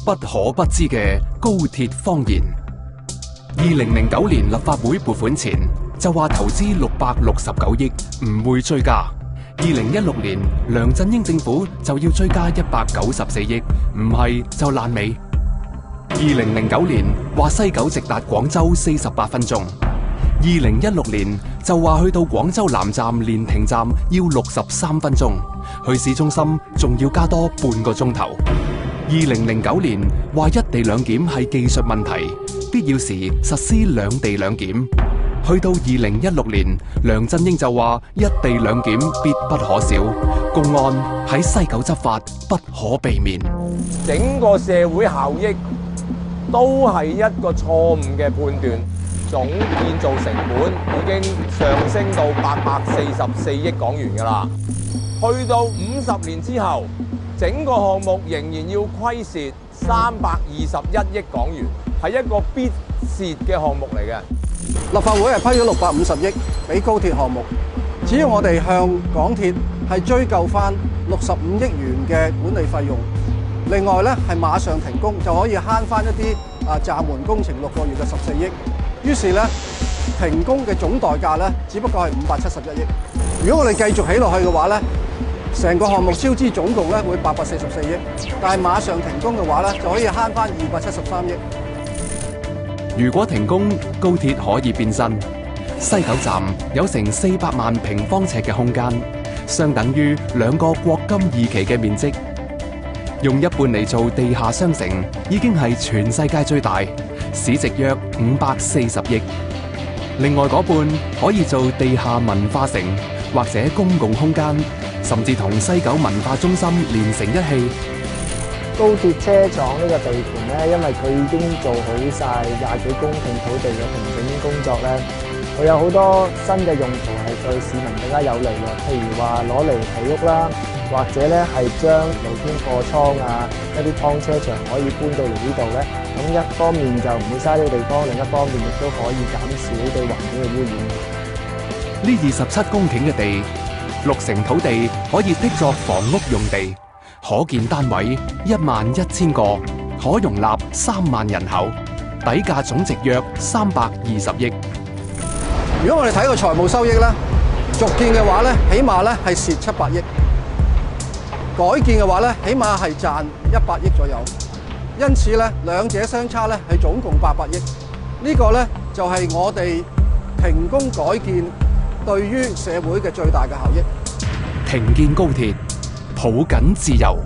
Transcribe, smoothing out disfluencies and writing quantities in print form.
不可不知嘅高鐵謊言。2009年立法會撥款前就話投資669億唔會追加，2016年梁振英政府就要追加194億，唔係就爛尾。2009年話西九直達廣州48分鐘，2016年就話去到廣州南站連停站要63分鐘，去市中心仲要加多半個鐘頭。2009年話一地兩檢係技術問題，必要時實施兩地兩檢。去到2016年，梁振英就話一地兩檢必不可少，公安喺西九執法不可避免。整個社會效益都係一個錯誤嘅判斷，總建造成本已經上升到844億港元㗎啦。去到50年之後，整個項目仍然要虧蝕321億港元，係一個必蝕嘅項目嚟嘅。立法會係批咗650億俾高鐵項目，只要我哋向港鐵係追究翻65億元嘅管理費用，另外咧係馬上停工就可以慳翻一啲暫緩工程6個月嘅14億，於是咧停工嘅總代價咧只不過係571億。如果我哋繼續起落去嘅話咧，成個項目超支總共咧會844億，但係馬上停工嘅話咧就可以慳翻273億。如果停工，高鐵可以變身。西九站有成400萬平方尺嘅空間，相等於2個國金2期嘅面積。用一半嚟做地下商城，已經係全世界最大，市值約540億。另外嗰半可以做地下文化城，或者公共空間，甚至同西九文化中心連成一氣。高鐵車廠呢個地盤咧，因為佢已經做好晒20幾公頃土地嘅平整工作咧，佢有好多新嘅用途係對市民更加有利嘅。譬如話攞嚟起屋啦，或者咧係將露天貨倉啊、一啲劏車場可以搬到嚟呢度咧。咁一方面就唔會嘥呢個地方，另一方面亦都可以減少對環境嘅污染。呢27公頃嘅地，60%土地可以闢作房屋用地。可建單位11000個，可容納3萬人口，底價總值約320億。如果我哋睇個財務收益咧，續建嘅話咧，起碼咧係蝕700億；改建嘅話咧，起碼係賺100億左右。因此咧，兩者相差咧係總共800億。呢個咧就係我哋停工改建對於社會嘅最大嘅效益。停建高鐵，抱緊自由。